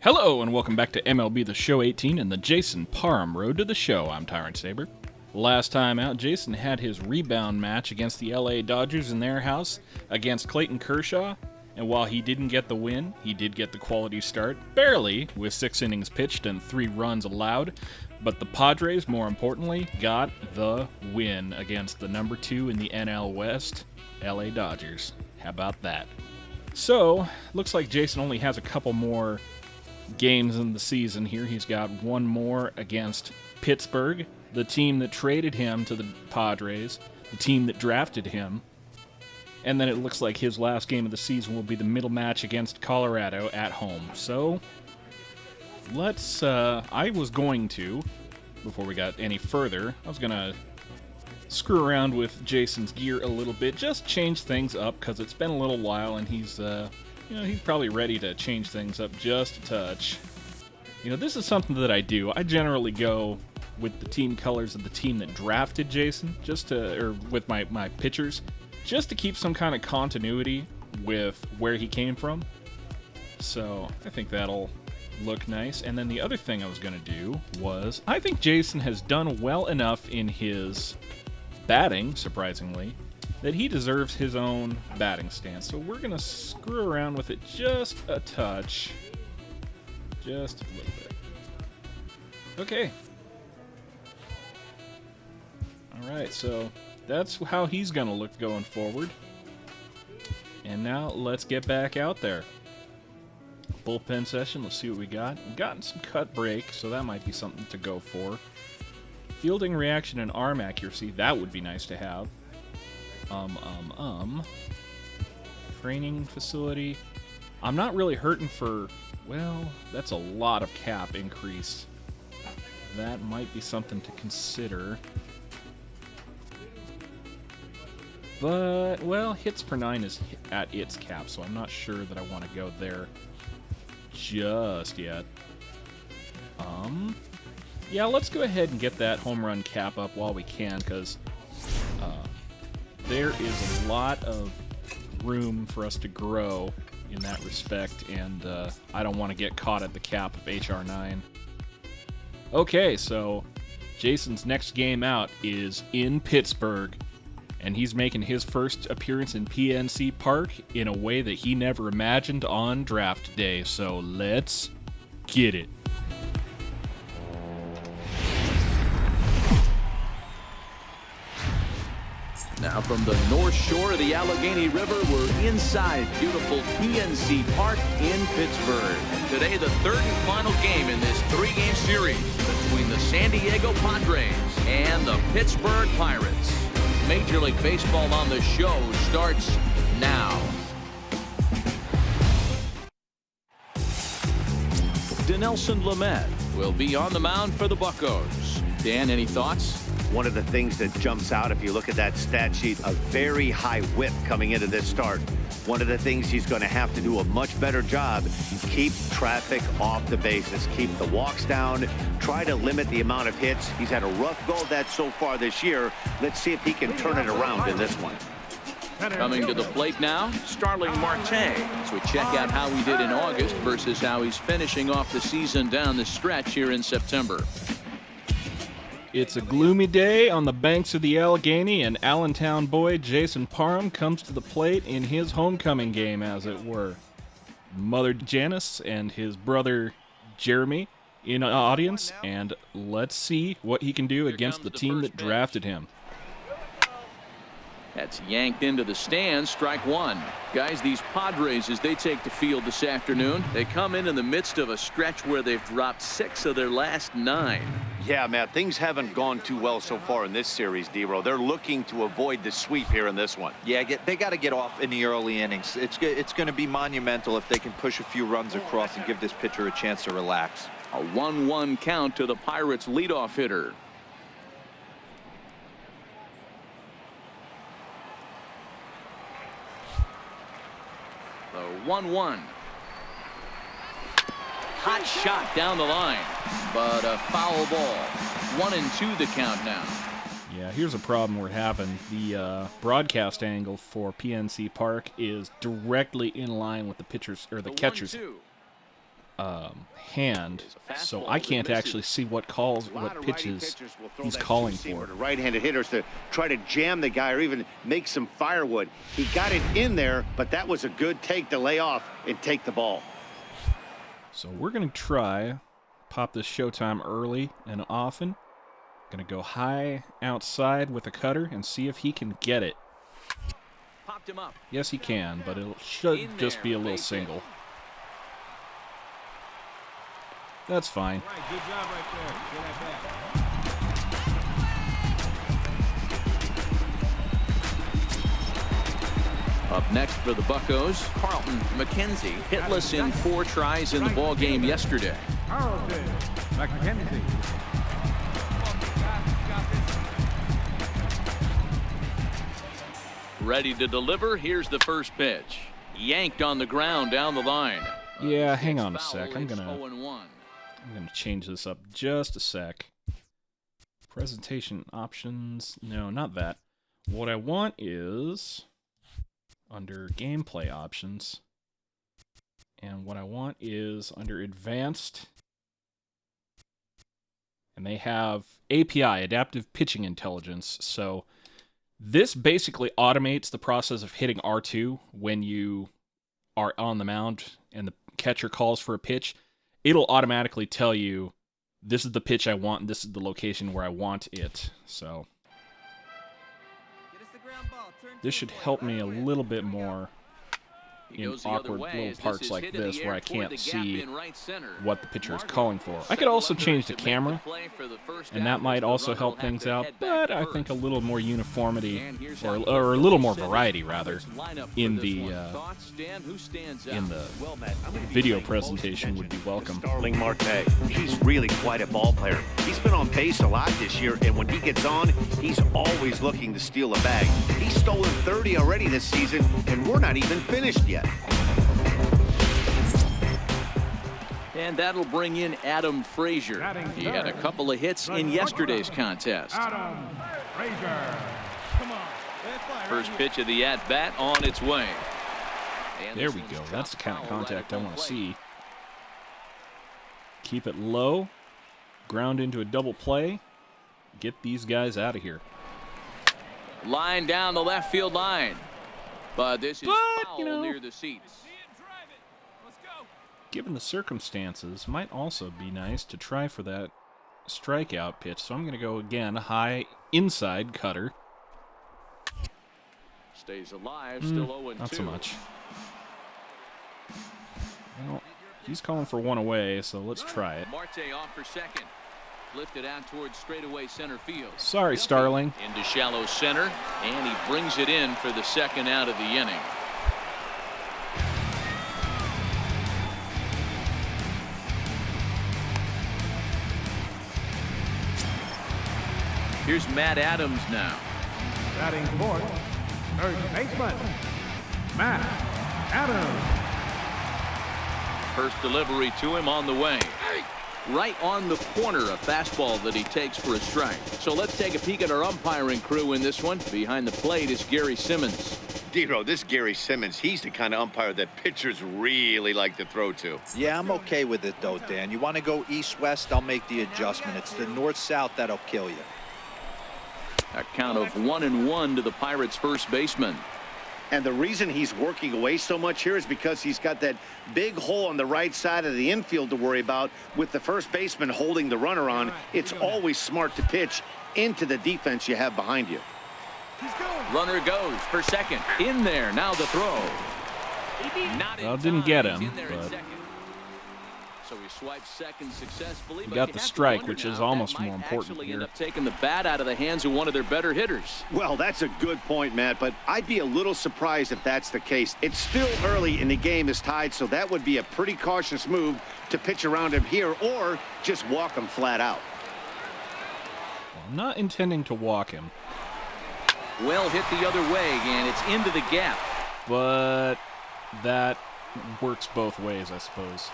Hello, and welcome back to MLB The Show 18 and the Jason Parham Road to the Show. I'm Tyrant Saber. Last time out, Jason had his rebound match against the LA Dodgers in their house against Clayton Kershaw, and while he didn't get the win, he did get the quality start, barely, with 6 innings pitched and 3 runs allowed, but the Padres, more importantly, got the win against the number 2 in the NL West, LA Dodgers. How about that? So, looks like Jason only has a couple more games in the season here. He's got one more against Pittsburgh, the team that traded him to the Padres, the team that drafted him, and then it looks like his last game of the season will be the middle match against Colorado at home. So let's I was going to, before we got any further, I was gonna screw around with Jason's gear a little bit, just change things up, because it's been a little while and he's he's probably ready to change things up just a touch. This is something that I do. I generally go with the team colors of the team that drafted Jason, or with my pitchers, just to keep some kind of continuity with where he came from. So I think that'll look nice. And then the other thing I was going to do was, I think Jason has done well enough in his batting, surprisingly, that he deserves his own batting stance. So we're going to screw around with it just a touch. Just a little bit. Okay. Alright, so that's how he's going to look going forward. And now let's get back out there. Bullpen session, let's see what we got. We've gotten some cut break, so that might be something to go for. Fielding reaction and arm accuracy, that would be nice to have. Training facility. I'm not really hurting for, well, that's a lot of cap increase. That might be something to consider. But, well, hits per 9 is at its cap, so I'm not sure that I want to go there just yet. Yeah, let's go ahead and get that home run cap up while we can, because there is a lot of room for us to grow in that respect, and I don't want to get caught at the cap of HR9. Okay, so Jason's next game out is in Pittsburgh, and he's making his first appearance in PNC Park in a way that he never imagined on draft day, so let's get it. Now from the north shore of the Allegheny River, we're inside beautiful PNC Park in Pittsburgh. And today, the third and final game in this 3-game series between the San Diego Padres and the Pittsburgh Pirates. Major League Baseball on the Show starts now. Dinelson Lamet will be on the mound for the Buccos. Dan, any thoughts? One of the things that jumps out, if you look at that stat sheet, a very high whip coming into this start. One of the things he's going to have to do a much better job, keep traffic off the bases, keep the walks down, try to limit the amount of hits. He's had a rough go of that so far this year. Let's see if he can turn it around in this one. Coming to the plate now, Starling Marte, as we check out how he did in August versus how he's finishing off the season down the stretch here in September. It's a gloomy day on the banks of the Allegheny, and Allentown boy Jason Parham comes to the plate in his homecoming game, as it were. Mother Janice and his brother Jeremy in audience, and let's see what he can do against the team that drafted him. That's yanked into the stands, strike one. Guys, these Padres, as they take the field this afternoon, they come in the midst of a stretch where they've dropped 6 of their last 9. Yeah, Matt, things haven't gone too well so far in this series, D-Row. They're looking to avoid the sweep here in this one. Yeah, they got to get off in the early innings. It's going to be monumental if they can push a few runs across and give this pitcher a chance to relax. A 1-1 count to the Pirates' leadoff hitter. The 1-1. Hot shot down the line, but a foul ball. 1-2 the count now. Yeah, here's a problem we're having. The broadcast angle for PNC Park is directly in line with the pitchers or the catchers. hand, so I can't actually see what pitches he's calling for. To right-handed hitters to try to jam the guy or even make some firewood. He got it in there, but that was a good take to lay off and take the ball. So we're going to try pop this showtime early and often. Going to go high outside with a cutter and see if he can get it. Popped him up. Yes, he can, but it should just be a little single. That's fine. All right, good job right there. Get that back. Up next for the Buccos, Carlton McKenzie, hitless in 4 tries in the ball game yesterday. Carlton McKenzie. Ready to deliver. Here's the first pitch. Yanked on the ground down the line. Yeah, hang on a sec. I'm gonna 0-1. change this up just a sec. Presentation options. No, not that. What I want is under gameplay options. And what I want is under advanced. And they have API, Adaptive Pitching Intelligence. So this basically automates the process of hitting R2 when you are on the mound and the catcher calls for a pitch. It'll automatically tell you, this is the pitch I want, and this is the location where I want it. So this should help me a little bit more in awkward little parts like this where I can't see what the pitcher is calling for. I could also change the camera, and that might also help things out, but I think a little more uniformity, or a little more variety, rather, in the video presentation would be welcome. Starling Marte, he's really quite a ball player. He's been on base a lot this year, and when he gets on, he's always looking to steal a bag. He's stolen 30 already this season, and we're not even finished yet. And that'll bring in Adam Frazier. He had a couple of hits in yesterday's contest. Adam Frazier. Come on. First pitch of the at-bat on its way. And There we go. That's the kind of contact I want to see. Keep it low. Ground into a double play. Get these guys out of here. Line down the left field line. But this is foul near the seats. Given the circumstances, might also be nice to try for that strikeout pitch. So I'm going to go again, high inside cutter. Stays alive, still 0-2. Not so much. Well, he's calling for one away, so let's try it. Marte off for second. Lifted out towards straightaway center field. Sorry, Starling. Into shallow center, and he brings it in for the second out of the inning. Here's Matt Adams now. Batting fourth, third baseman, Matt Adams. First delivery to him on the way. Right on the corner, a fastball that he takes for a strike. So let's take a peek at our umpiring crew in this one. Behind the plate is Gary Simmons. Dero, this Gary Simmons, he's the kind of umpire that pitchers really like to throw to. Yeah, I'm okay with it, though, Dan. You want to go east-west, I'll make the adjustment. It's the north-south that'll kill you. A count of 1-1 to the Pirates' first baseman. And the reason he's working away so much here is because he's got that big hole on the right side of the infield to worry about with the first baseman holding the runner on. It's always smart to pitch into the defense you have behind you. Runner goes for second. In there. Now the throw. Well, didn't get him, but So he swipes second successfully. he got the strike, which is almost more important End here. up taking the bat out of the hands of one of their better hitters. Well, that's a good point, Matt, but I'd be a little surprised if that's the case. It's still early and the game is tied, so that would be a pretty cautious move to pitch around him here or just walk him flat out. Well, I'm not intending to walk him, Well hit the other way, and it's into the gap. but that works both ways, I suppose.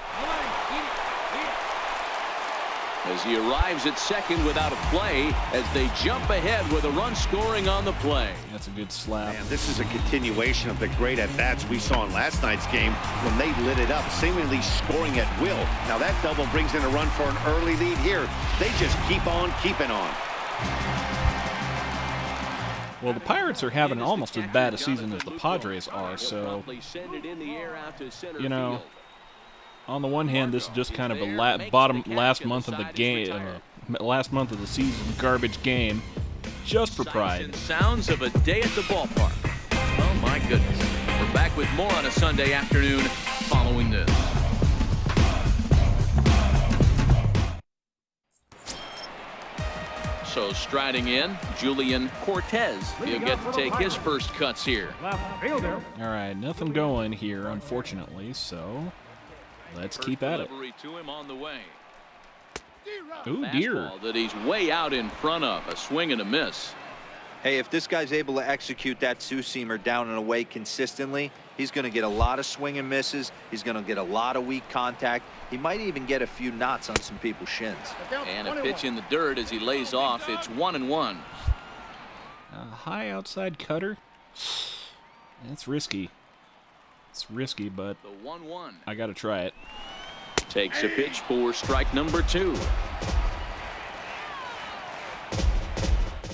as he arrives at second without a play as they jump ahead with a run scoring on the play. That's a good slap. Man, this is a continuation of the great at-bats we saw in last night's game when they lit it up, seemingly scoring at will. Now that double brings in a run for an early lead here. They just keep on keeping on. Well, the Pirates are having almost as bad a season as the Padres are, so, you know, on the one hand, this is just kind of a last month of the game, last month of the season garbage game, just for pride. Sounds of a day at the ballpark. Oh my goodness. We're back with more on a Sunday afternoon following this. So striding in, Julian Cortez. He'll get to take his first cuts here. Left fielder. All right, nothing going here, unfortunately, so let's keep at it. Delivery to him on the way. Ooh, dear. Fastball that he's way out in front of. A swing and a miss. Hey, if this guy's able to execute that two-seamer down and away consistently, he's going to get a lot of swing and misses. He's going to get a lot of weak contact. He might even get a few knots on some people's shins. And a pitch in the dirt as he lays off. It's 1-1. A high outside cutter. It's risky. It's risky, but The 1-1. I got to try it. Takes a pitch for strike number 2.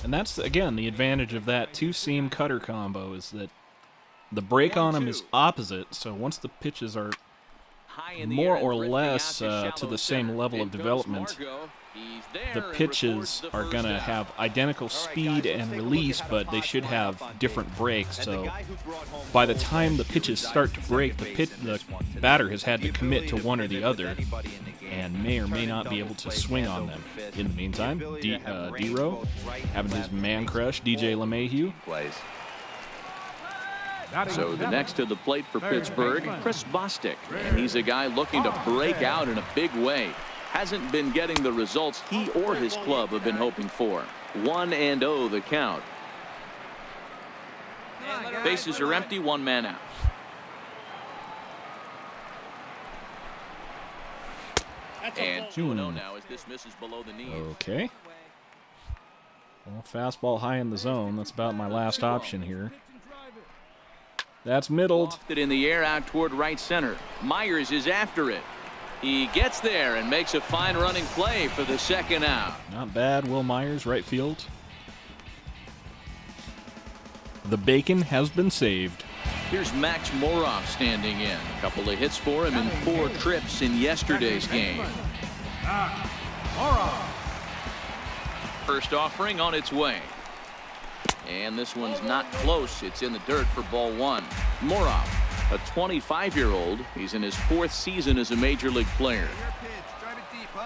And that's, again, the advantage of that two-seam cutter combo is that the break on them is opposite, so once the pitches are more or less to the same level of development, the pitches are going to have identical speed and release, but they should have different breaks. So by the time the pitches start to break, the batter has had to commit to one or the other and may or may not be able to swing on them. In the meantime, D-Row having his man crush, DJ LeMahieu. So the next to the plate for Pittsburgh, Chris Bostic. And he's a guy looking to break out in a big way. Hasn't been getting the results he or his club have been hoping for. 1-0 the count. Bases are empty, one man out. And 2-0 now as this misses below the knees. Okay. Well, fastball high in the zone. That's about my last option here. That's middled. Lofted in the air out toward right center. Myers is after it. He gets there and makes a fine running play for the second out. Not bad, Will Myers, right field. The bacon has been saved. Here's Max Moroff standing in. A couple of hits for him in 4 trips in yesterday's game. First offering on its way. And this one's not close. It's in the dirt for ball 1. Moroff, a 25-year-old. He's in his 4th season as a major league player.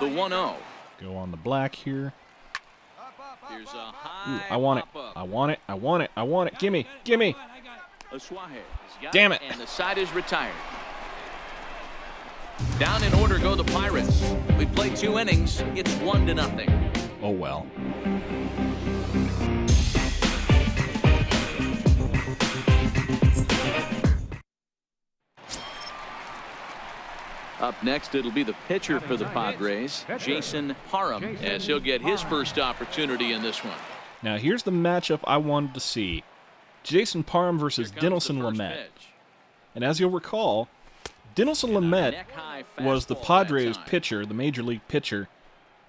The 1-0. Go on the black here. Here's a high. Ooh, I want it. I want it. I want it. I want it. Gimme. Gimme. Damn it. And the side is retired. Down in order go the Pirates. We played 2 innings. It's 1-0. Oh, well. Up next, it'll be the pitcher for the Padres, Jason Parham, as he'll get his first opportunity in this one. Now, here's the matchup I wanted to see. Jason Parham versus Dinelson Lamet. And as you'll recall, Dinelson Lamet was the Padres pitcher, the major league pitcher,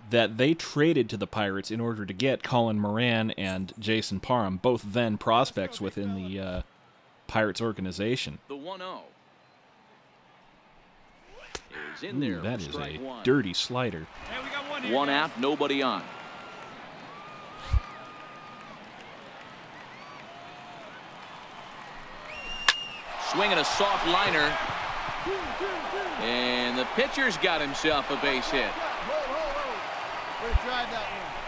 that they traded to the Pirates in order to get Colin Moran and Jason Parham, both then prospects within the Pirates organization. The 1-0. In there. Ooh, that is a dirty slider. One out, nobody on. Swinging a soft liner. And the pitcher's got himself a base hit.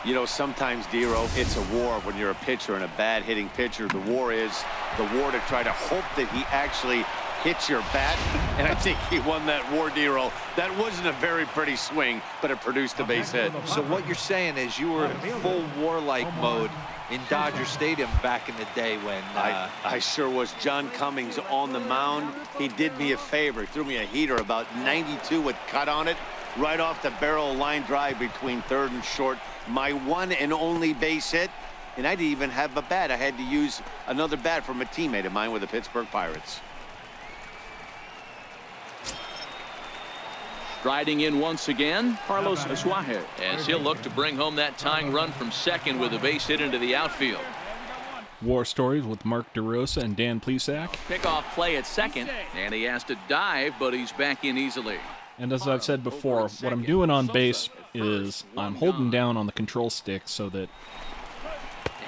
You know, sometimes, D-Row, it's a war when you're a pitcher and a bad hitting pitcher. The war is the war to try to hope that he actually hits your bat, and I think he won that war, D-Row. That wasn't a very pretty swing, but it produced a base hit. So what you're saying is you were in full warlike mode in Dodger Stadium back in the day when... I sure was. John Cummings on the mound. He did me a favor. He threw me a heater about 92 with cut on it. right off the barrel line drive between third and short. My one and only base hit. And I didn't even have a bat. I had to use another bat from a teammate of mine with the Pittsburgh Pirates. Striding in once again, Carlos Asuaje, as he'll look to bring home that tying run from second with a base hit into the outfield. War Stories with Mark DeRosa and Dan Plesac. Pickoff play at second, and he has to dive, but he's back in easily. And as I've said before, what I'm doing on base is I'm holding down on the control stick so that...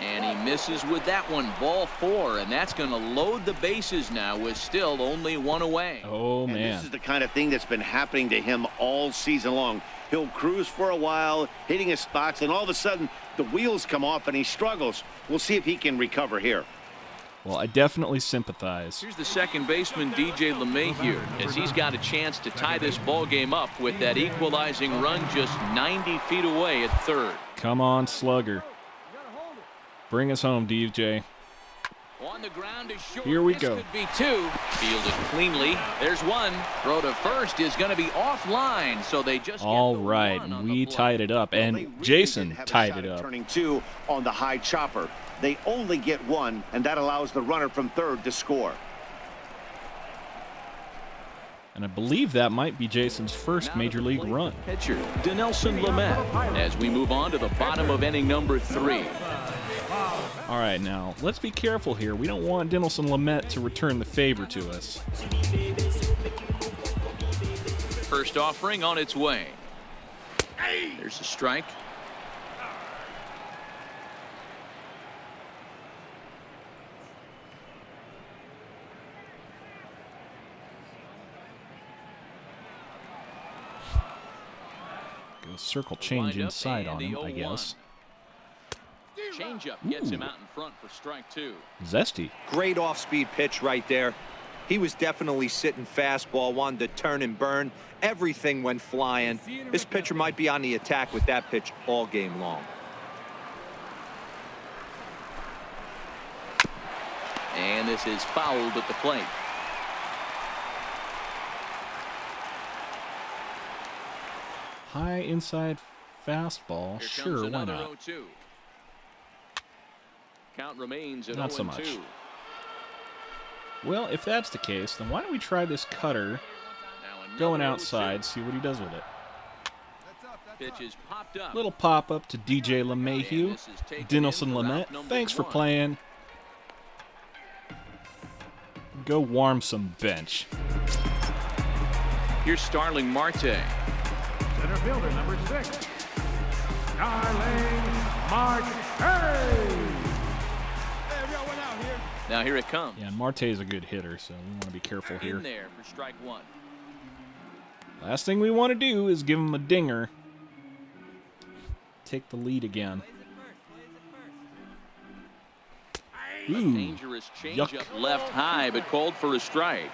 And he misses with that one, ball 4, and that's going to load the bases now with still only one away. Oh, man. And this is the kind of thing that's been happening to him all season long. He'll cruise for a while, hitting his spots, and all of a sudden the wheels come off and he struggles. We'll see if he can recover here. Well, I definitely sympathize. Here's the second baseman, DJ LeMay here, as he's got a chance to tie this ball game up with that equalizing run just 90 feet away at third. Come on, Slugger. Bring us home, DJ. On the ground is short. Here we This go. could be 2. Fielded cleanly. There's 1. Throw to first is going to be offline, so they just All get the right, run on we the play. tied it up, They and really Jason didn't have a tied shot it at up. Turning 2 on the high chopper. They only get 1, and that allows the runner from third to score. And I believe that might be Jason's first major league run. Pitcher Dinelson Lamet as we move on to the bottom of inning number 3. All right, now, let's be careful here. We don't want Dinelson Lamet to return the favor to us. First offering on its way. There's a strike. Go circle change inside on him, I guess. Changeup gets him out in front for strike 2. Zesty. Great off-speed pitch right there. He was definitely sitting fastball, wanted to turn and burn. Everything went flying. This pitcher might be on the attack with that pitch all game long. And this is fouled at the plate. High inside fastball. Here Sure, comes why another not? 0-2. Count remains at Not 0-2. so much. Well, if that's the case, then why don't we try this cutter Now another going 0-2. outside, see what he does with it. Pitch is popped up. Little pop-up to DJ LeMahieu. Dinelson Lamet, thanks for playing. Go warm some bench. Here's Starling Marte. Center fielder, number 6. Starling Marte. Now here it comes. Yeah, and Marte is a good hitter, so we want to be careful here. In there for strike 1. Last thing we want to do is give him a dinger. Take the lead again. Ooh, Dangerous yuck. changeup left high, but called for a strike.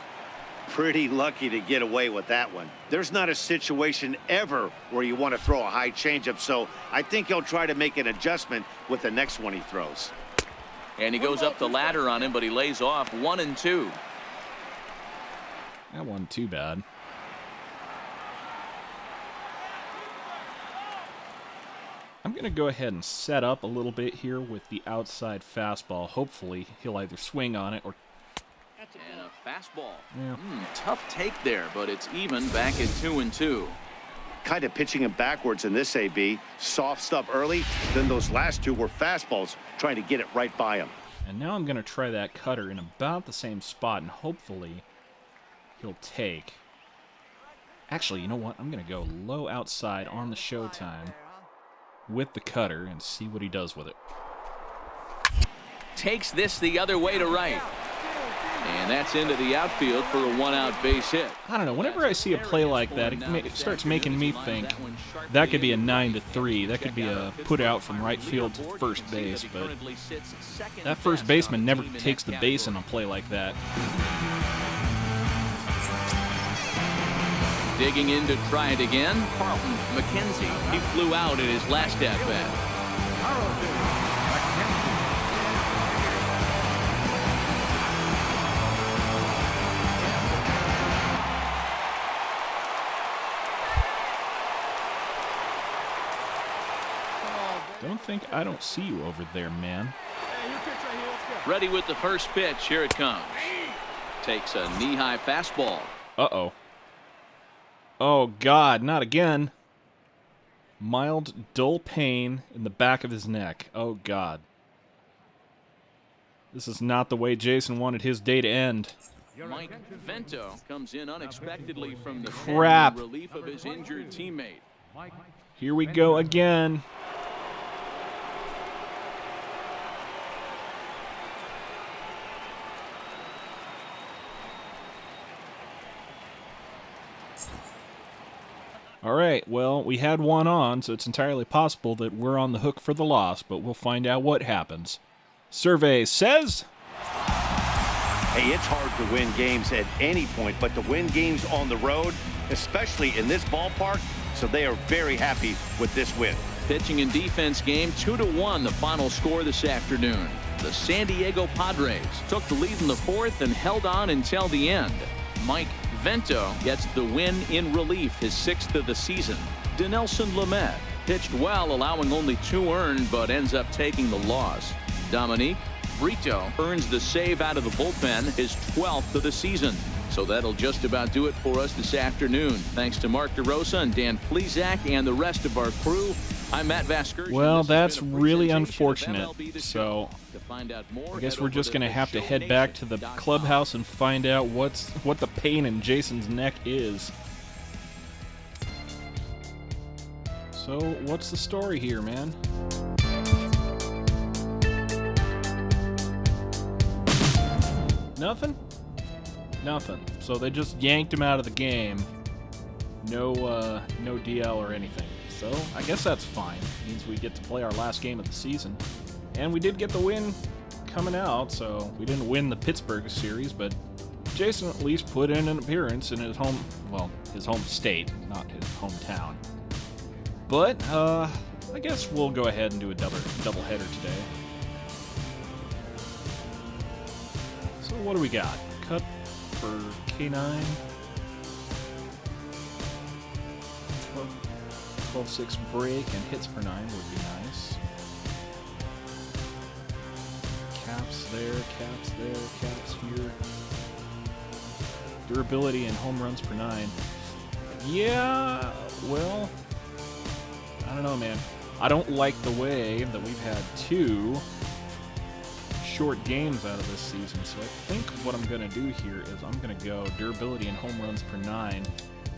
Pretty lucky to get away with that one. There's not a situation ever where you want to throw a high changeup, so I think he'll try to make an adjustment with the next one he throws. And he goes up the ladder on him, but he lays off 1-2. that wasn't too bad. I'm going to go ahead and set up a little bit here with the outside fastball. Hopefully, he'll either swing on it or... And a fastball. Yeah. Tough take there, but it's even back at 2-2. Kind of pitching him backwards in this AB. Soft stuff early, then those last 2 were fastballs, trying to get it right by him. And now I'm going to try that cutter in about the same spot, and hopefully he'll take. Actually, you know what? I'm going to go low outside on the showtime with the cutter and see what he does with it. Takes this the other way to right. And that's into the outfield for a 1-out base hit. I don't know. Whenever I see a play like that, it starts making me think that could be a 9-3. That could be a put out from right field to first base. But that first baseman never takes the base in a play like that. Digging in to try it again, Carlton McKenzie. He flew out in his last at-bat. I don't see you over there, man. Ready with the first pitch. Here it comes. Takes a knee-high fastball. Uh-oh. Oh, God, not again. Mild, dull pain in the back of his neck. Oh, God. This is not the way Jason wanted his day to end. Mike Vento comes in unexpectedly from the Crap. relief of his injured teammate. Here we go again. All right, well, we had one on, so it's entirely possible that we're on the hook for the loss, but we'll find out what happens. Survey says... Hey, it's hard to win games at any point, but to win games on the road, especially in this ballpark, so they are very happy with this win. Pitching and defense game 2-1, the final score this afternoon. The San Diego Padres took the lead in the fourth and held on until the end. Mike Vento gets the win in relief, his 6th of the season. Dinelson Lamet pitched well, allowing only 2 earned, but ends up taking the loss. Dominique Brito earns the save out of the bullpen, his 12th of the season. So that'll just about do it for us this afternoon. Thanks to Mark DeRosa and Dan Plezak and the rest of our crew. I'm Matt Vasquez. Well, that's really unfortunate. So I guess we're just going to have to head back to the clubhouse and find out what the pain in Jason's neck is. So what's the story here, man? Nothing? Nothing. So they just yanked him out of the game. No DL or anything. So I guess that's fine. It means we get to play our last game of the season. And we did get the win coming out, so we didn't win the Pittsburgh series, but Jason at least put in an appearance in his home state, not his hometown. But I guess we'll go ahead and do a double header today. So what do we got? Cut for K9. 12-6 break and hits per 9 would be nice. Caps there, caps here. Durability and home runs per 9. Yeah, well, I don't know, man. I don't like the way that we've had 2 short games out of this season, so I think what I'm going to do here is I'm going to go durability and home runs per 9.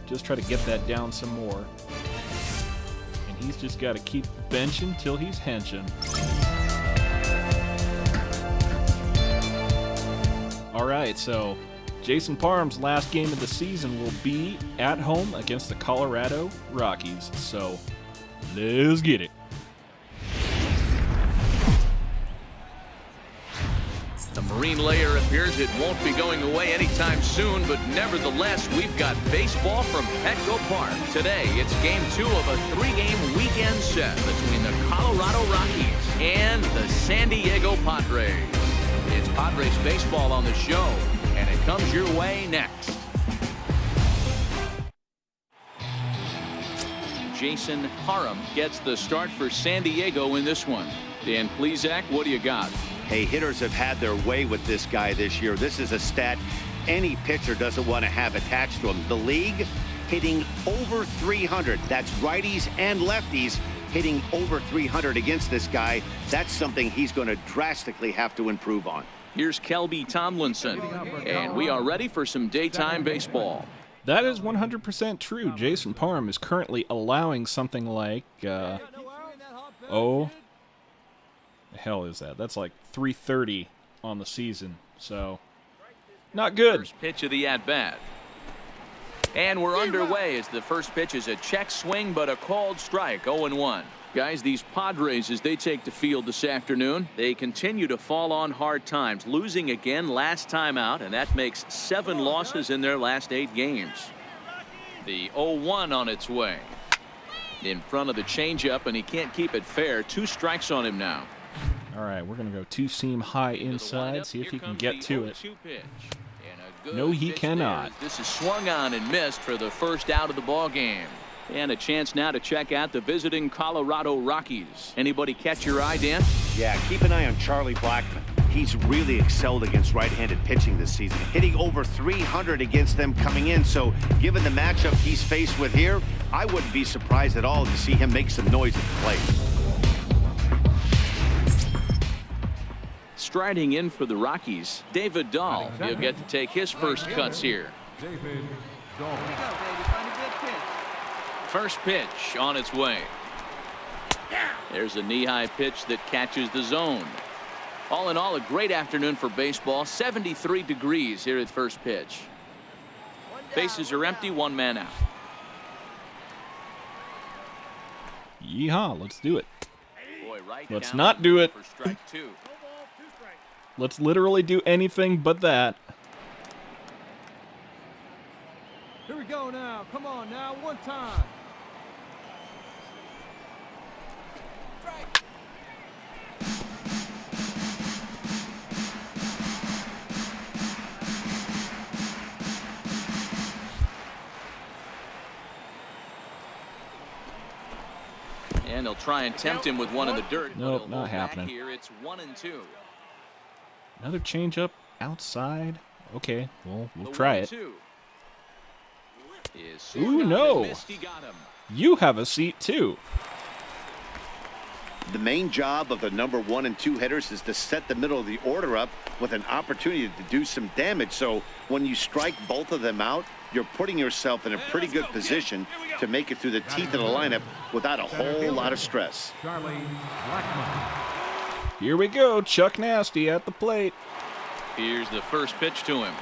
Just try to get that down some more. And he's just got to keep benching till he's henching. Alright, so Jason Parham's last game of the season will be at home against the Colorado Rockies. So, let's get it. The marine layer appears it won't be going away anytime soon, but nevertheless, we've got baseball from Petco Park. Today, it's game 2 of a 3-game weekend set between the Colorado Rockies and the San Diego Padres. It's Padres baseball on the show, and it comes your way next. Jason Parham gets the start for San Diego in this one. Dan Plezak, what do you got? Hey, hitters have had their way with this guy this year. This is a stat any pitcher doesn't want to have attached to him. The league hitting over 300. That's righties and lefties hitting over 300 against this guy. That's something he's going to drastically have to improve on. Here's Kelby Tomlinson, and we are ready for some daytime baseball. That is 100% true. Jason Parham is currently allowing something like, the hell is that? That's like 330 on the season, so not good. First pitch of the at-bat. And we're underway as the first pitch is a check swing, but a called strike, 0-1. Guys, these Padres, as they take the field this afternoon, they continue to fall on hard times, losing again last time out, and that makes 7 losses in their last 8 games. The 0-1 on its way. In front of the changeup, and he can't keep it fair. 2 strikes on him now. All right, we're going to go 2-seam high inside, see if he can get to it. No, he cannot. This is swung on and missed for the first out of the ball game. And a chance now to check out the visiting Colorado Rockies. Anybody catch your eye, Dan? Yeah, keep an eye on Charlie Blackmon. He's really excelled against right-handed pitching this season, hitting over 300 against them coming in. So given the matchup he's faced with here, I wouldn't be surprised at all to see him make some noise at the plate. Striding in for the Rockies, David Dahl. He'll get to take his first cuts here. David Dahl. First pitch on its way. There's a knee-high pitch that catches the zone. All in all, a great afternoon for baseball. 73 degrees here at first pitch. Bases are empty, one man out. Yeehaw, let's do it. Boy, right Let's down not do it. For strike two. Let's literally do anything but that. Here we go now. Come on now. One time. And they'll try and tempt him with one in the dirt. Nope, but he'll not hold back happening. Here it's 1-2. Another changeup outside. Okay, well, we'll The try it. 1-2 is Ooh, swung no. and missed. He got him. You have a seat too. The main job of the number 1 and 2 hitters is to set the middle of the order up with an opportunity to do some damage. So when you strike both of them out, you're putting yourself in a pretty good position to make it through the teeth of the lineup without a whole lot of stress. Charlie Blackmon. Here we go, Chuck Nasty at the plate. Here's the first pitch to him.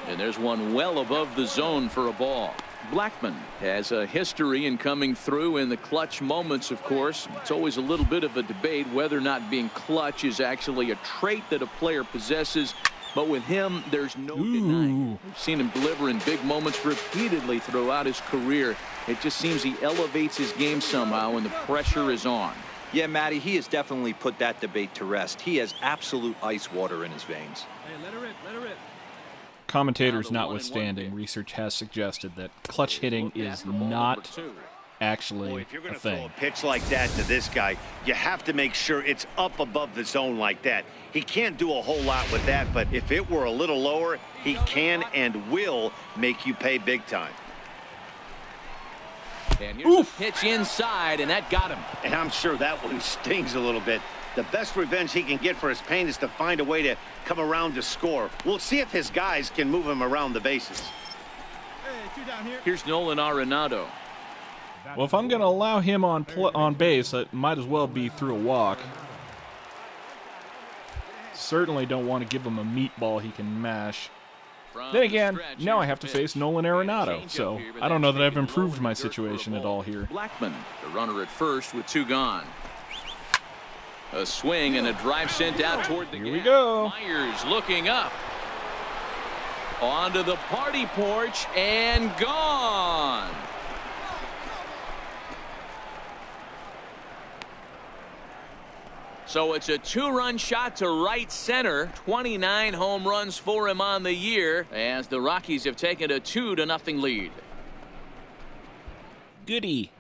And there's one well above the zone for a ball. Blackmon has a history in coming through in the clutch moments, of course. It's always a little bit of a debate whether or not being clutch is actually a trait that a player possesses. But with him, there's no denying. We've seen him deliver in big moments repeatedly throughout his career. It just seems he elevates his game somehow when the pressure is on. Yeah, Matty, he has definitely put that debate to rest. He has absolute ice water in his veins. Hey, let her rip. Let her rip. Commentators Now the 1-1 notwithstanding, pitch. research has suggested that clutch hitting is not actually Boy, if you're going a to throw thing. a pitch like that to this guy, you have to make sure it's up above the zone like that. He can't do a whole lot with that, but if it were a little lower, he can and will make you pay big time. And here's a pitch inside, and that got him. And I'm sure that one stings a little bit. The best revenge he can get for his pain is to find a way to come around to score. We'll see if his guys can move him around the bases. Here's Nolan Arenado. Well, if I'm going to allow him on base, it might as well be through a walk. Certainly don't want to give him a meatball he can mash. Then again, now I have to face Nolan Arenado, so I don't know that I've improved my situation at all here. Blackmon, the runner at first with two gone. A swing and a drive sent out toward the Here we gap. go. Myers looking up. Onto the party porch and gone. So it's a two-run shot to right center. 29 home runs for him on the year as the Rockies have taken a 2-0 lead. Goody.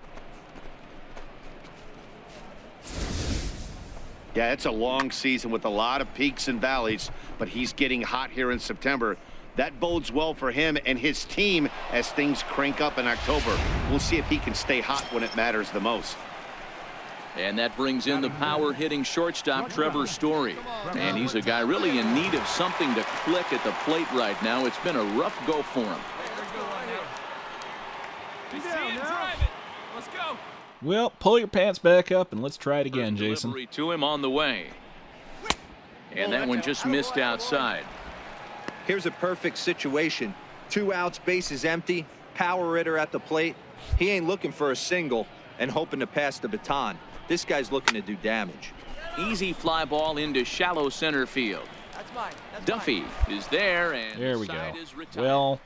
Yeah, it's a long season with a lot of peaks and valleys, but he's getting hot here in September. That bodes well for him and his team as things crank up in October. We'll see if he can stay hot when it matters the most. And that brings in the power-hitting shortstop, Trevor Story. And he's a guy really in need of something to click at the plate right now. It's been a rough go for him. Let's go. Well, pull your pants back up and let's try it again, First Jason. delivery to him on the way. And that one just missed outside. Here's a perfect situation. 2 outs, bases empty, power hitter at the plate. He ain't looking for a single and hoping to pass the baton. This guy's looking to do damage. Easy fly ball into shallow center field. Duffy is there, and There the we go. side is retired. Well,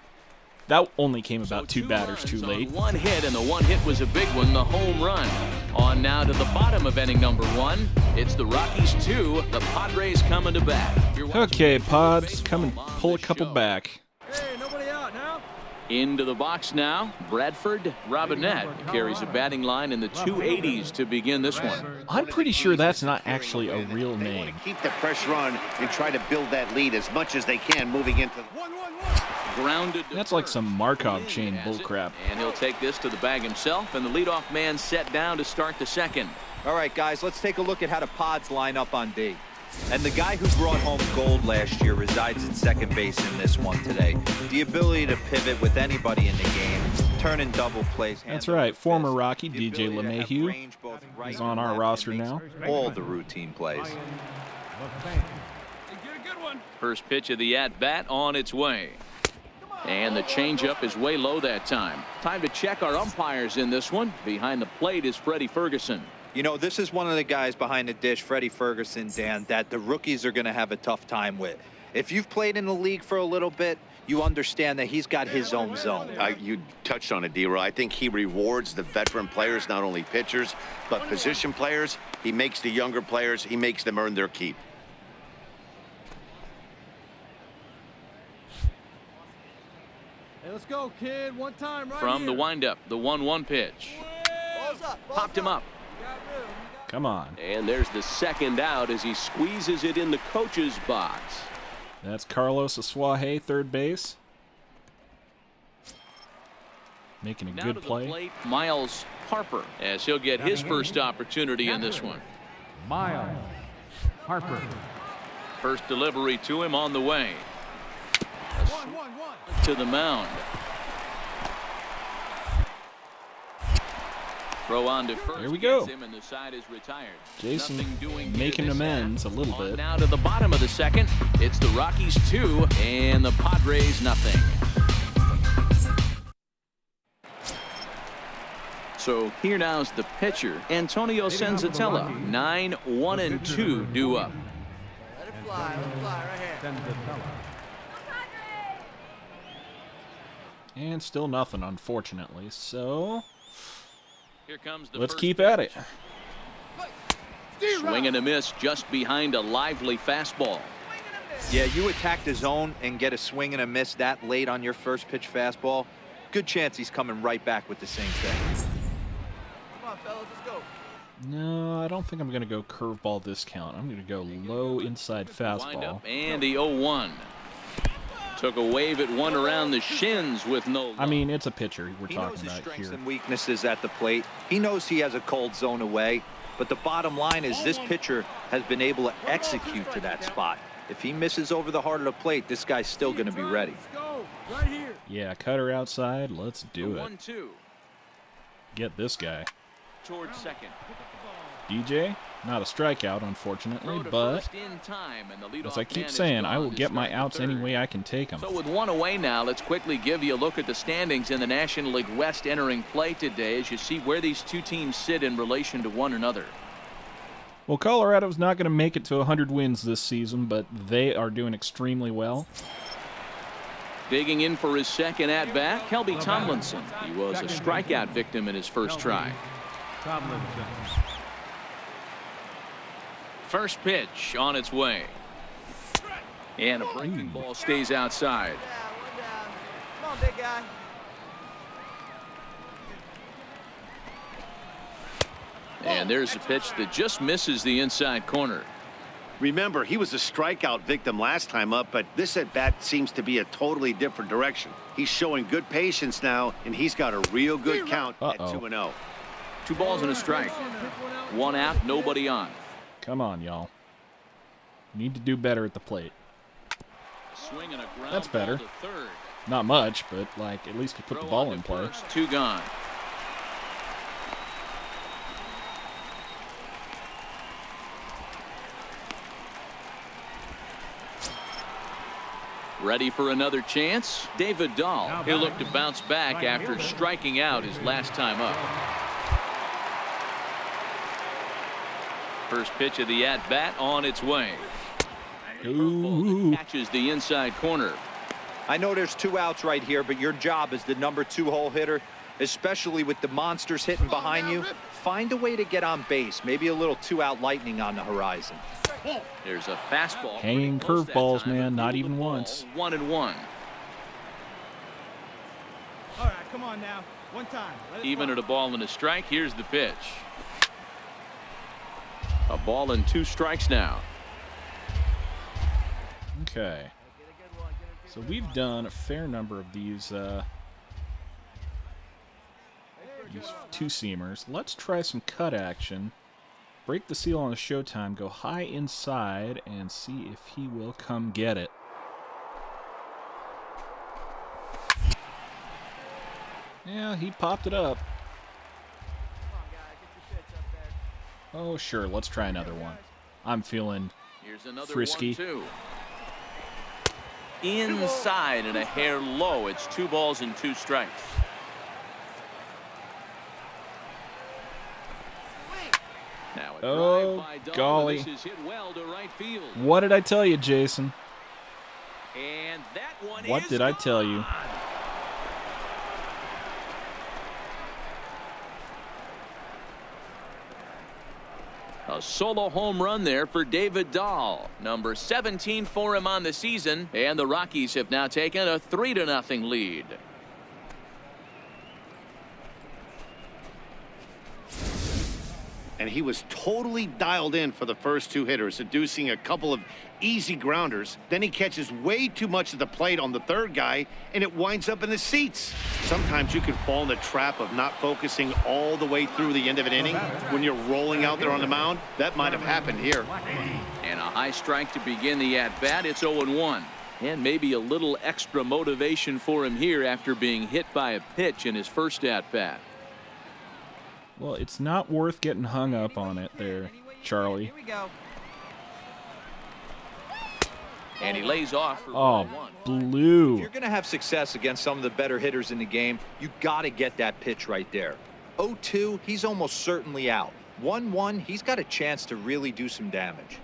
that only came So about 2 batters too runs on late. one hit, and the one hit was a big one, the home run. On now to the bottom of inning number 1. It's the Rockies 2, the Padres coming to bat. You're watching Okay, Major League Pods, Baseball come and on pull a the couple show. back. Hey, nobody out now. Into the box now, Bradford Robinette carries a batting line in the 280s to begin this one. I'm pretty sure that's not actually a real name. Keep the pressure on and try to build that lead as much as they can moving into Grounded. That's like some Markov chain bullcrap. And he'll take this to the bag himself, and the leadoff man set down to start the second. All right, guys, let's take a look at how the Pods line up on D. And the guy who brought home gold last year resides at second base in this one today. The ability to pivot with anybody in the game, turn in double plays. That's right, former Rocky DJ LeMahieu is on our roster now. All the routine plays. First pitch of the at-bat on its way. And the changeup is way low that time. Time to check our umpires in this one. Behind the plate is Freddie Ferguson. You know, this is one of the guys behind the dish, Freddie Ferguson, Dan, that the rookies are going to have a tough time with. If you've played in the league for a little bit, you understand that he's got his own zone. You touched on it, D-Roy. I think he rewards the veteran players, not only pitchers, but position players. He makes the younger players, he makes them earn their keep. Hey, let's go, kid. One time right From here. the windup, the 1-1 pitch. Popped him up. Come on. And there's the second out as he squeezes it in the coach's box. That's Carlos Asuaje, third base. Making a Now good to the play. plate, Miles Harper, as he'll get his first opportunity in this one. Miles Harper. First delivery to him on the way. One. To the mound. Throw on to first. There we go. Gets him and the side is retired. Jason Nothing doing making here this amends half. a little On bit. Now to the bottom of the second. It's the Rockies 2 and the Padres nothing. So here now is the pitcher, Antonio Senzatella. 9-1-2 due up. Let it fly right here. And still nothing, unfortunately. So Here comes the let's first keep pitch. at it. Swing and a miss just behind a lively fastball. Yeah, you attack the zone and get a swing and a miss that late on your first pitch fastball. Good chance he's coming right back with the same thing. Come on, fellas, let's go. No, I don't think I'm going to go curveball this count. I'm going to go low inside Wind fastball. up and the 0-1. Took a wave at one around the shins with no luck. I mean, it's a pitcher we're He knows talking his about strengths here. and weaknesses at the plate. He knows he has a cold zone away, but the bottom line is this pitcher has been able to execute to that spot. If he misses over the heart of the plate, this guy's still going to be ready. Let's go. Right here. Yeah, cutter outside. Let's do it. 1-2 Get this guy. towards second. DJ, not a strikeout, unfortunately, Throw to but first in time, and the leadoff as I keep man is saying, I gone will to get my start the outs any third. way I can take them. So with one away now, let's quickly give you a look at the standings in the National League West entering play today as you see where these two teams sit in relation to one another. Well, Colorado's not going to make it to 100 wins this season, but they are doing extremely well. Digging in for his second at-bat, Kelby Tomlinson. He was a strikeout victim in his first try. First pitch on its way. And a breaking ball stays outside. One down. Come on, big guy. And there's a pitch that just misses the inside corner. Remember, he was a strikeout victim last time up, but this at-bat seems to be a totally different direction. He's showing good patience now, and he's got a real good count at 2-0. 2 balls and a strike. 1 out, nobody on. Come on, y'all. Need to do better at the plate. Swing and a ground That's better. ball to third. Not much, but like at least you put the Throw ball on in to play. first, 2 gone. Ready for another chance? David Dahl. He'll look to bounce back after striking out his last time up. First pitch of the at-bat on its way. Ooh. Catches the inside corner. I know there's 2 outs right here, but your job as the number 2 hole hitter, especially with the monsters hitting behind you, find a way to get on base. Maybe a little 2-out lightning on the horizon. There's a fastball. Hanging pretty close that curveballs, time, man, but not threw even the ball once. 1-1. Come on now. One time. Even at a ball and a strike, here's the pitch. A ball and 2 strikes now. Okay. So we've done a fair number of these two-seamers. Let's try some cut action. Break the seal on a showtime, go high inside, and see if he will come get it. Yeah, he popped it up. Oh, sure, let's try another one. I'm feeling frisky. 1-2. Inside and a hair low. It's 2 balls and 2 strikes. Now a Oh, drive by Dahl. golly. This is hit well to right field. What did I tell you, Jason? And that one What is did I tell you? gone. A solo home run there for David Dahl. Number 17 for him on the season. And the Rockies have now taken a 3-0 lead. And he was totally dialed in for the first 2 hitters, seducing a couple of easy grounders. Then he catches way too much of the plate on the 3rd guy, and it winds up in the seats. Sometimes you can fall in the trap of not focusing all the way through the end of an inning when you're rolling out there on the mound. That might have happened here. And a high strike to begin the at-bat. It's 0-1. And maybe a little extra motivation for him here after being hit by a pitch in his first at-bat. Well, it's not worth getting hung up on it there, Charlie. Here we go. And he lays off for Oh, 1. If blue. you're going to have success against some of the better hitters in the game, you got to get that pitch right there. 0-2, he's almost certainly out. 1-1, he's got a chance to really do some damage.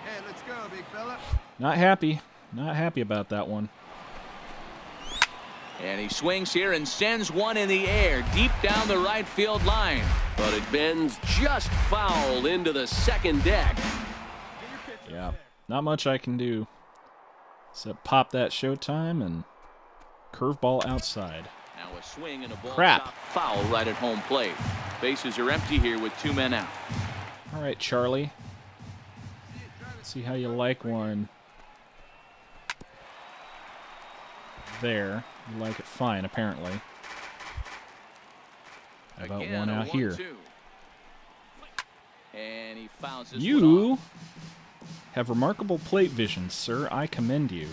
Hey, let's go, big fella. Not happy. Not happy about that one. And he swings here and sends one in the air deep down the right field line. But it bends just foul into the second deck. Yeah, not much I can do. Except pop that showtime and curveball outside. Now a swing and a ball Crap. chopped foul right at home plate. Bases are empty here with 2 men out. All right, Charlie. Let's see how you like one. There. You like it fine, apparently. How about Again, one a out here? 1-2. And he fouls this one You off. have remarkable plate vision, sir. I commend you.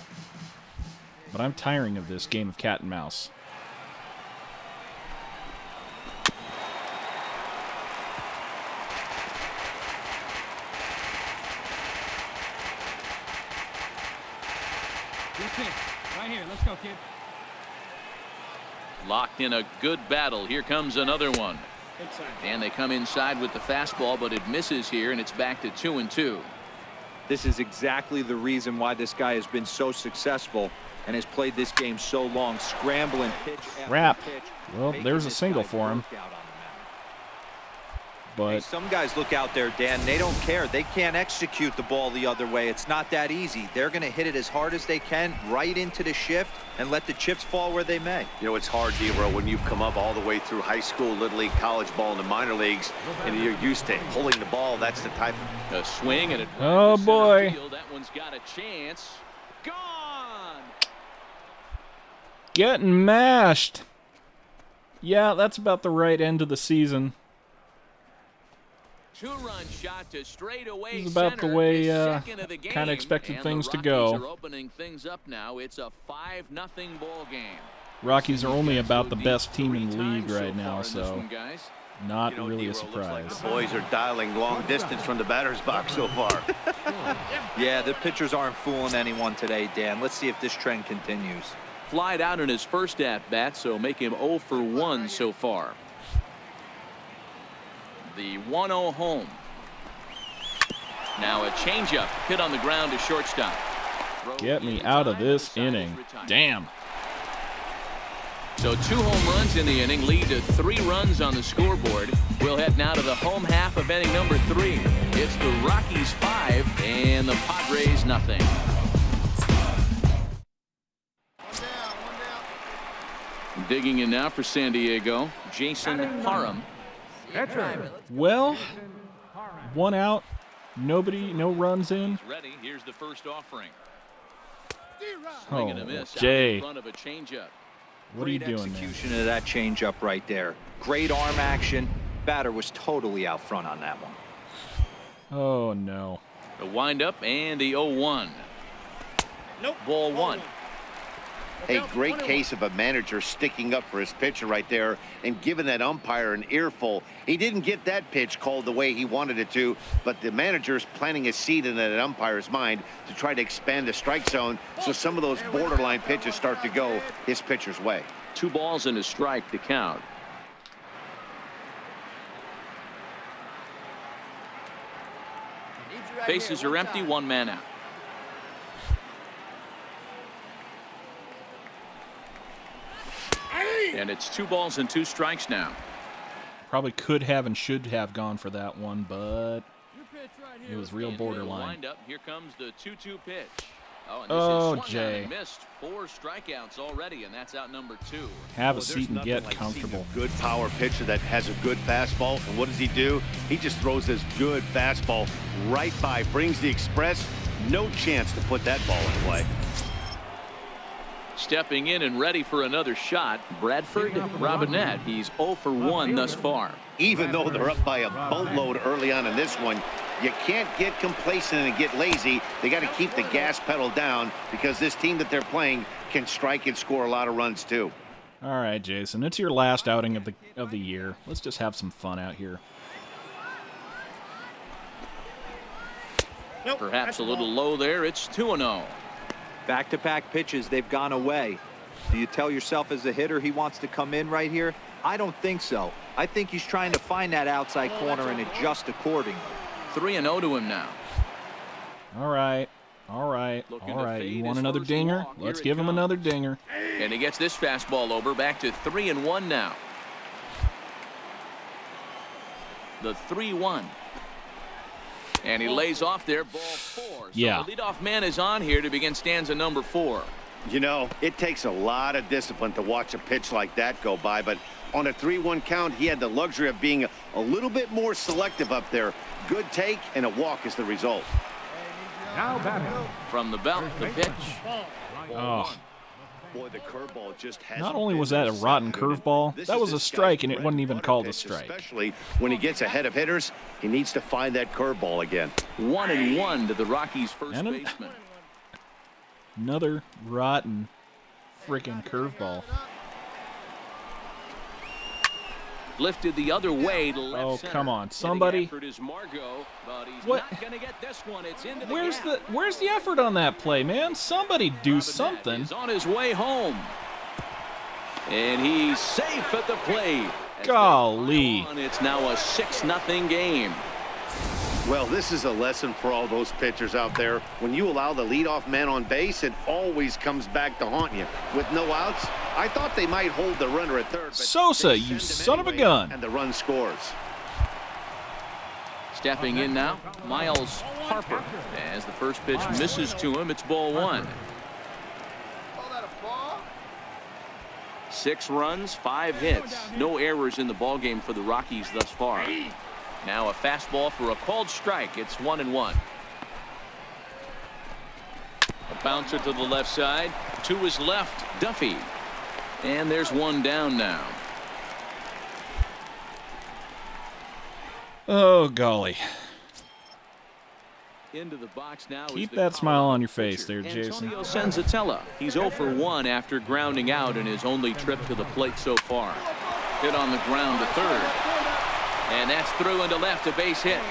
But I'm tiring of this game of cat and mouse. Good pitch. Right here. Let's go, kid. Locked in a good battle. Here comes another one. And they come inside with the fastball, but it misses here, and it's back to 2-2. This is exactly the reason why this guy has been so successful and has played this game so long, scrambling pitch Crap. after pitch. Well, making there's a this single guy for him. work out on the mound. Hey, But some guys look out there, Dan, they don't care. They can't execute the ball the other way. It's not that easy. They're going to hit it as hard as they can right into the shift and let the chips fall where they may. You know, it's hard, D-Bro, when you've come up all the way through high school, little league, college ball, and the minor leagues, and you're used to pulling the ball. That's the type of... A swing and a drive Oh, to center boy. field. That one's got a chance. Gone. getting mashed. Yeah, that's about the right end of the season. 2-run shot to straightaway This is about the center, way, his second of the kinda game. expected And things the to Rockies go. are opening things up now. It's a 5-0 ball game. Rockies are only about the Go best deep team in the 3 league times right so now, far in this so one, guys. not You know, really a D-Roll, looks like surprise. the boys are dialing long distance from the batter's box so far. Yeah, the pitchers aren't fooling anyone today, Dan. Let's see if this trend continues. Flied out in his first at-bat, so make him 0 for 1 so far. The 1-0 home. Now a changeup hit on the ground to shortstop. Get me out of this inning. Damn. So 2 home runs in the inning lead to 3 runs on the scoreboard. We'll head now to the home half of inning number 3. It's the Rockies 5 and the Padres nothing. Digging in now for San Diego, Jason Parham. Well, 1 out, nobody, no runs in. Ready. Here's the first offering. Oh, And a miss Jay, out in front of a changeup. what are you Great doing there? execution of that changeup right there. Great arm action. Batter was totally out front on that one. Oh, no. The windup and the 0-1. Nope. Ball 1. A great case of a manager sticking up for his pitcher right there and giving that umpire an earful. He didn't get that pitch called the way he wanted it to, but the manager's planting a seed in that umpire's mind to try to expand the strike zone so some of those borderline pitches start to go his pitcher's way. 2 balls and a strike to count. Bases are empty, 1 man out. And it's 2 balls and 2 strikes now. Probably could have and should have gone for that one, but it was real And borderline. wind up. Here comes the 2-2 pitch. And this Oh, is swung Jay. on and missed. 4 strikeouts already, and that's out number 2. Have a Well, seat there's and nothing get like comfortable. seeing a good power pitcher that has a good fastball. And what does he do? He just throws this good fastball right by, brings the express. No chance to put that ball in play. Stepping in and ready for another shot, Bradford Robinette. He's 0 for 1 thus far. Even though they're up by a boatload early on in this one, you can't get complacent and get lazy. They got to keep the gas pedal down because this team that they're playing can strike and score a lot of runs too. All right, Jason, it's your last outing of the year. Let's just have some fun out here. Perhaps a little low there. It's 2-0. Back-to-back pitches, they've gone away. Do you tell yourself as a hitter he wants to come in right here? I don't think so. I think he's trying to find that outside corner and adjust accordingly. 3-0 to him now. All right. All right. Looking All to right. fade You want his another first dinger? walk. Let's Here it give him comes. another dinger. And he gets this fastball over. Back to 3-1 now. The 3-1. And he lays off there, ball 4. So Yeah. the leadoff man is on here to begin stanza number 4. You know, it takes a lot of discipline to watch a pitch like that go by, but on a 3-1 count, he had the luxury of being a little bit more selective up there. Good take and a walk is the result. From the belt, the pitch. Oh. Boy, the curveball just hasn't Not only was been that a there rotten Saturday. curveball, This that is was a this strike, guy's and it bread wasn't even butter called a pitch, strike. Especially when he gets ahead of hitters, he needs to find that curveball again. 1-1 to the Rockies' first And baseman. Another rotten freaking curveball. Lifted the other way to left Oh, center. come on, Hitting somebody. effort is Margot, but he's What? not going to get this one. It's into the Where's gap. the effort on that play, man? Somebody do something. He's on his way home. And he's safe at the plate. As they Golly. pile on, it's now a 6-0 game. Well, this is a lesson for all those pitchers out there. When you allow the leadoff man on base, it always comes back to haunt you. With no outs, I thought they might hold the runner at third. But Sosa, they you send him son of a anyway, gun. And the run scores. Stepping in now, Miles Harper. As the first pitch misses to him, it's ball 1. 6 runs, 5 hits. No errors in the ballgame for the Rockies thus far. Now a fastball for a called strike. It's 1-1. A bouncer to the left side. To his left, Duffy. And there's one down now. Oh, golly. Into the box now. Keep is the that smile on your Colorado face there, pitcher, Jason. Antonio Senzatella. He's 0 for 1 after grounding out in his only trip to the plate so far. Hit on the ground to third. And that's through into left, a base hit.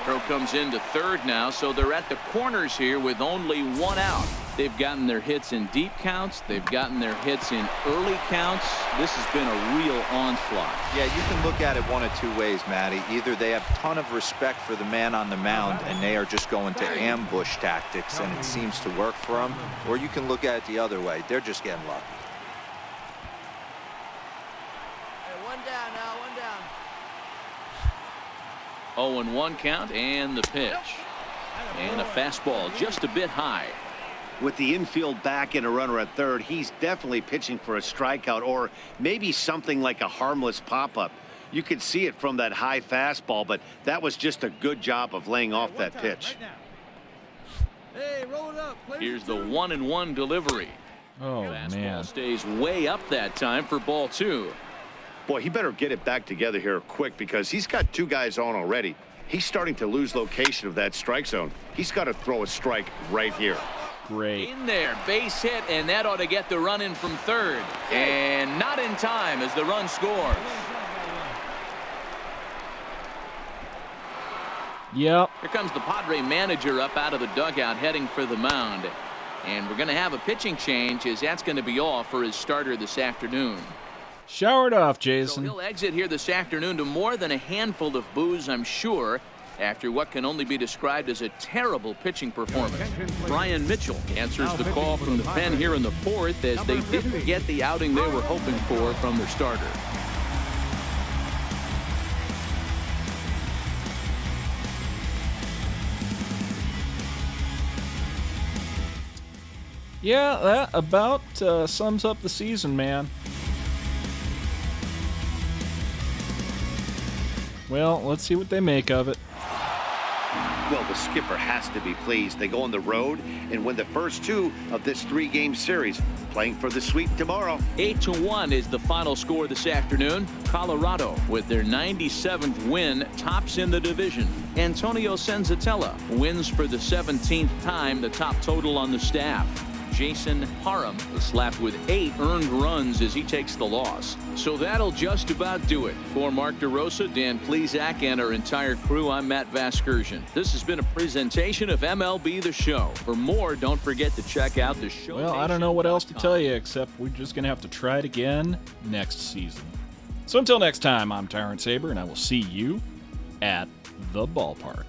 Throw comes into third now, so they're at the corners here with only 1 out. They've gotten their hits in deep counts. They've gotten their hits in early counts. This has been a real onslaught. Yeah, you can look at it one of 2 ways, Matty. Either they have a ton of respect for the man on the mound and they are just going to ambush tactics and it seems to work for them, or you can look at it the other way. They're just getting lucky. Hey, 1 down now, 1 down. 0-1 count and the pitch. And a fastball just a bit high. With the infield back and a runner at third, he's definitely pitching for a strikeout or maybe something like a harmless pop-up. You could see it from that high fastball, but that was just a good job of laying off that pitch. Hey, roll it up. Here's the 1-1 delivery. Oh, Fastball man. stays way up that time for ball 2. Boy, he better get it back together here quick because he's got 2 guys on already. He's starting to lose location of that strike zone. He's got to throw a strike right here. Great. In there, base hit, and that ought to get the run in from third. And not in time as the run scores. Yep. Here comes the Padre manager up out of the dugout heading for the mound. And we're going to have a pitching change as that's going to be off for his starter this afternoon. Showered off, So Jason. he'll exit here this afternoon to more than a handful of boos, I'm sure, after what can only be described as a terrible pitching performance. Brian Mitchell answers the call from the pen here in the 4th as they didn't get the outing they were hoping for from their starter. Yeah, that about sums up the season, man. Well, let's see what they make of it. Well, the skipper has to be pleased. They go on the road and win the first 2 of this 3-game series, playing for the sweep tomorrow. 8-1 is the final score this afternoon. Colorado, with their 97th win, tops in the division. Antonio Senzatella wins for the 17th time, the top total on the staff. Jason Parham is slapped with 8 earned runs as he takes the loss. So that'll just about do it. For Mark DeRosa, Dan Plesac, and our entire crew, I'm Matt Vasgersian. This has been a presentation of MLB The Show. For more, don't forget to check out the show. Well, I don't know what else to tell you except we're just going to have to try it again next season. So until next time, I'm Tyrant Saber, and I will see you at the ballpark.